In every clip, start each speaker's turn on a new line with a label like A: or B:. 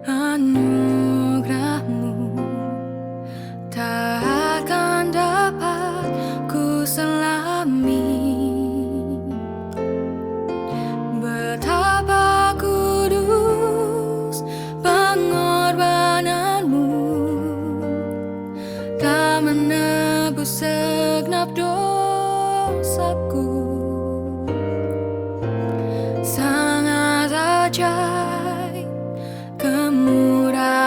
A: anugerahmu tak akan dapat ku selami. Betapa kudus pengorbananmu, tak menebus segenap dosaku. Sangat ajaib kemurahan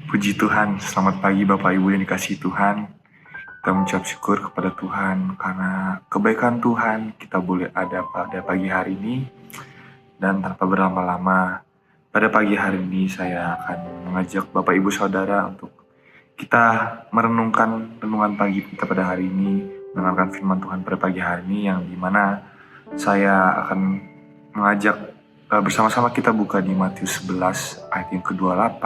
B: Puji Tuhan, selamat pagi Bapak Ibu yang dikasihi Tuhan. Kita mengucap syukur kepada Tuhan karena kebaikan Tuhan kita boleh ada pada pagi hari ini. Dan tanpa berlama-lama, pada pagi hari ini saya akan mengajak Bapak Ibu Saudara untuk kita merenungkan renungan pagi kita pada hari ini, mendengarkan firman Tuhan pada pagi hari ini yang dimana saya akan mengajak bersama-sama kita buka di Matius 11 ayat yang ke-28.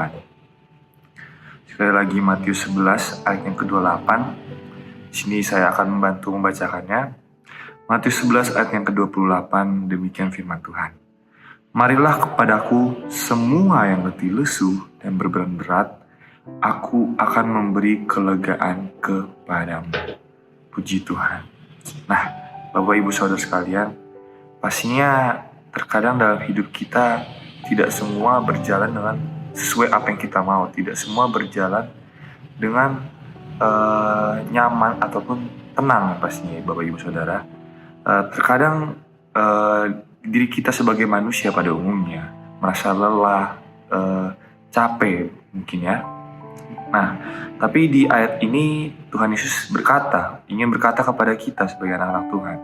B: Sekali lagi Matius 11 ayat yang ke-28. Di sini saya akan membantu membacakannya. Matius 11 ayat yang ke-28, demikian firman Tuhan. Marilah kepadaku semua yang letih lesu dan berbeban berat, aku akan memberi kelegaan kepadamu. Puji Tuhan. Nah, Bapak Ibu Saudara sekalian, pastinya terkadang dalam hidup kita tidak semua berjalan dengan sesuai apa yang kita mau, tidak semua berjalan dengan nyaman ataupun tenang pastinya Bapak Ibu Saudara. Terkadang diri kita sebagai manusia pada umumnya merasa lelah, capek mungkin ya. Nah, tapi di ayat ini Tuhan Yesus ingin berkata kepada kita sebagai anak-anak Tuhan.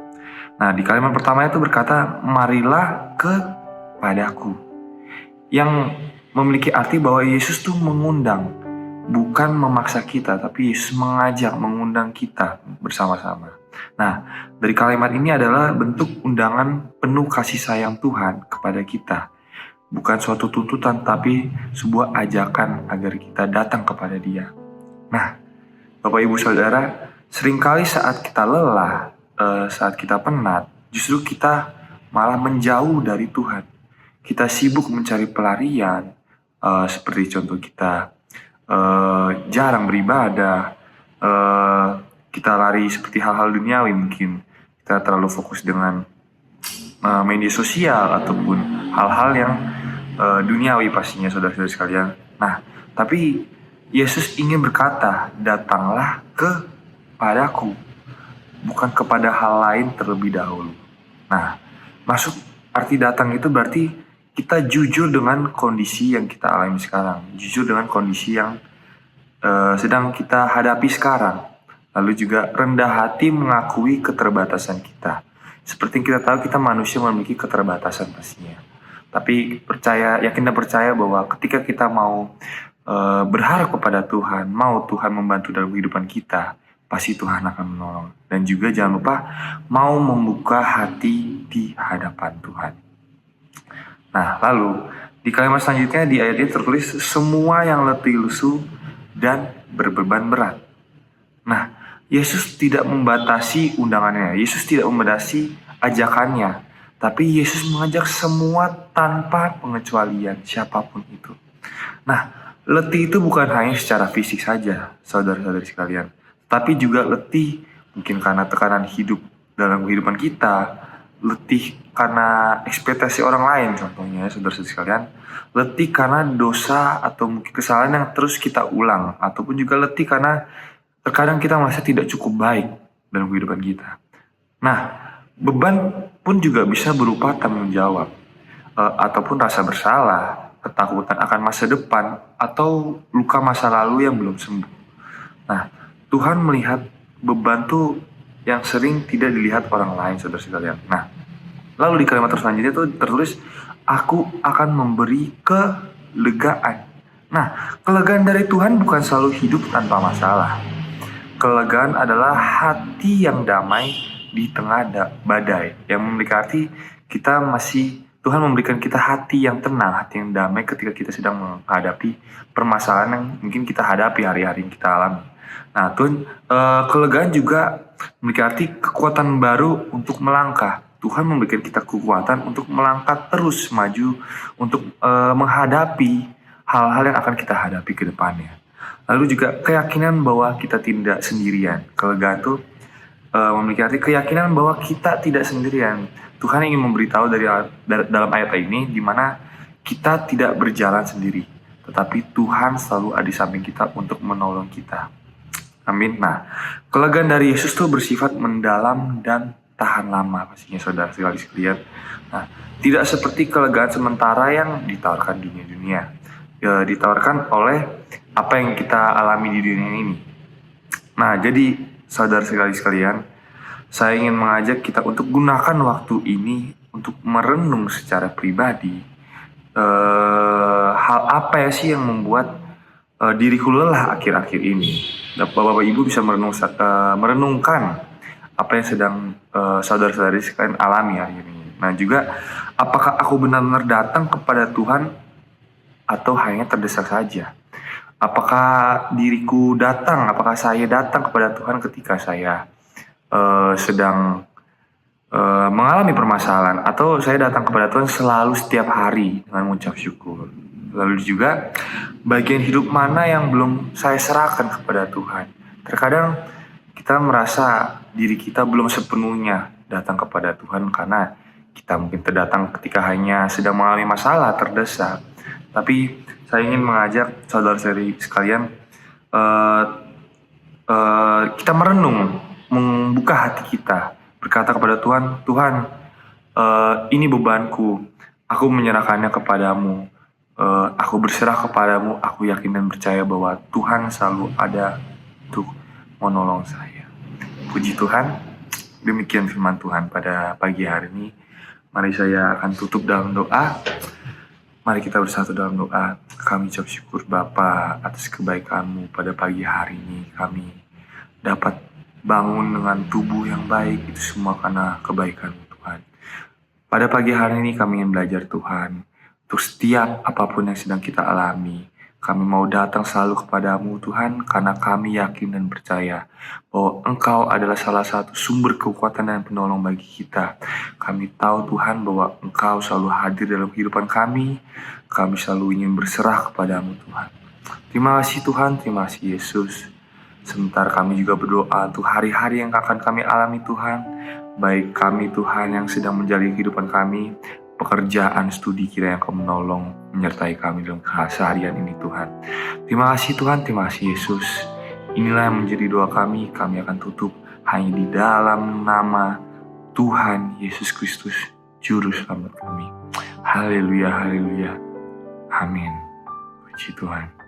B: Nah, di kalimat pertama itu berkata, marilah kepadaku. Yang memiliki arti bahwa Yesus tuh mengundang, bukan memaksa kita, tapi Yesus mengundang kita bersama-sama. Nah, dari kalimat ini adalah bentuk undangan penuh kasih sayang Tuhan kepada kita. Bukan suatu tuntutan, tapi sebuah ajakan agar kita datang kepada Dia. Nah, Bapak Ibu Saudara, seringkali saat kita lelah, saat kita penat, justru kita malah menjauh dari Tuhan. Kita sibuk mencari pelarian, seperti contoh kita jarang beribadah, kita lari seperti hal-hal duniawi mungkin. Kita terlalu fokus dengan media sosial ataupun hal-hal yang duniawi pastinya saudara-saudara sekalian. Nah, tapi Yesus ingin berkata, datanglah kepadaku, bukan kepada hal lain terlebih dahulu. Nah, masuk arti datang itu berarti kita jujur dengan kondisi yang kita alami sekarang, jujur dengan kondisi yang sedang kita hadapi sekarang. Lalu juga rendah hati mengakui keterbatasan kita. Seperti yang kita tahu, kita manusia memiliki keterbatasan pastinya. Tapi yakin dan percaya bahwa ketika kita mau berharap kepada Tuhan, mau Tuhan membantu dalam kehidupan kita, pasti Tuhan akan menolong. Dan juga jangan lupa mau membuka hati di hadapan Tuhan. Nah, lalu di kalimat selanjutnya di ayat ini tertulis semua yang letih lesu dan berbeban berat. Nah, Yesus tidak membatasi undangannya, Yesus tidak membatasi ajakannya, tapi Yesus mengajak semua tanpa pengecualian siapapun itu. Nah, letih itu bukan hanya secara fisik saja, saudara-saudari sekalian, tapi juga letih mungkin karena tekanan hidup dalam kehidupan kita, letih karena ekspektasi orang lain contohnya, saudara-saudari sekalian, letih karena dosa atau mungkin kesalahan yang terus kita ulang, ataupun juga letih karena terkadang kita merasa tidak cukup baik dalam kehidupan kita. Nah, beban pun juga bisa berupa tanggung jawab, ataupun rasa bersalah, ketakutan akan masa depan, atau luka masa lalu yang belum sembuh. Nah, Tuhan melihat beban tuh yang sering tidak dilihat orang lain, saudara sekalian. Nah, lalu di kalimat selanjutnya itu tertulis, aku akan memberi kelegaan. Nah, kelegaan dari Tuhan bukan selalu hidup tanpa masalah. Kelegaan adalah hati yang damai di tengah badai, yang memiliki arti Tuhan memberikan kita hati yang tenang, hati yang damai ketika kita sedang menghadapi permasalahan yang mungkin kita hadapi hari-hari yang kita alami. Nah, kelegaan juga memiliki arti kekuatan baru untuk melangkah. Tuhan memberikan kita kekuatan untuk melangkah terus maju, untuk menghadapi hal-hal yang akan kita hadapi ke depannya. Lalu juga keyakinan bahwa kita tidak sendirian. Kelegaan itu memiliki arti keyakinan bahwa kita tidak sendirian. Tuhan ingin memberitahu dalam ayat ini di mana kita tidak berjalan sendiri, tetapi Tuhan selalu ada di samping kita untuk menolong kita. Amin. Nah, kelegaan dari Yesus itu bersifat mendalam dan tahan lama pastinya saudara sekalian. Nah, tidak seperti kelegaan sementara yang ditawarkan dunia-dunia. Ditawarkan oleh apa yang kita alami di dunia ini. Nah, jadi saudara sekalian, saya ingin mengajak kita untuk gunakan waktu ini untuk merenung secara pribadi. Hal apa ya sih yang membuat diriku lelah akhir-akhir ini? Bapak Ibu bisa merenungkan apa yang sedang saudara-saudari sekalian alami hari ini. Nah juga, apakah aku benar-benar datang kepada Tuhan atau hanya terdesak saja? Apakah diriku datang, apakah saya datang kepada Tuhan ketika saya sedang mengalami permasalahan, atau saya datang kepada Tuhan selalu setiap hari dengan mengucap syukur? Lalu juga, bagian hidup mana yang belum saya serahkan kepada Tuhan? Terkadang kita merasa diri kita belum sepenuhnya datang kepada Tuhan karena kita mungkin terdatang ketika hanya sedang mengalami masalah, terdesak. Tapi saya ingin mengajak saudara-saudari sekalian, kita merenung, membuka hati kita, berkata kepada Tuhan, Tuhan, ini bebanku, aku menyerahkannya kepadamu, aku berserah kepadamu, aku yakin dan percaya bahwa Tuhan selalu ada untuk menolong saya. Puji Tuhan, demikian firman Tuhan pada pagi hari ini. Mari saya akan tutup dalam doa. Mari kita bersatu dalam doa. Kami ucap syukur Bapa atas kebaikan-Mu pada pagi hari ini. Kami dapat bangun dengan tubuh yang baik, itu semua karena kebaikan-Mu Tuhan. Pada pagi hari ini kami ingin belajar Tuhan. Untuk setiap apapun yang sedang kita alami, kami mau datang selalu kepadamu Tuhan, karena kami yakin dan percaya bahwa Engkau adalah salah satu sumber kekuatan dan penolong bagi kita. Kami tahu Tuhan bahwa Engkau selalu hadir dalam kehidupan kami. Kami selalu ingin berserah kepadamu Tuhan. Terima kasih Tuhan, terima kasih Yesus. Sebentar kami juga berdoa untuk hari-hari yang akan kami alami Tuhan. Baik kami Tuhan yang sedang menjalani kehidupan kami, pekerjaan, studi kiranya Engkau menolong, menyertai kami dalam keseharian ini Tuhan. Terima kasih Tuhan, terima kasih Yesus. Inilah yang menjadi doa kami akan tutup hanya di dalam nama Tuhan Yesus Kristus, Juru Selamat kami. Haleluya, haleluya. Amin. Puji Tuhan.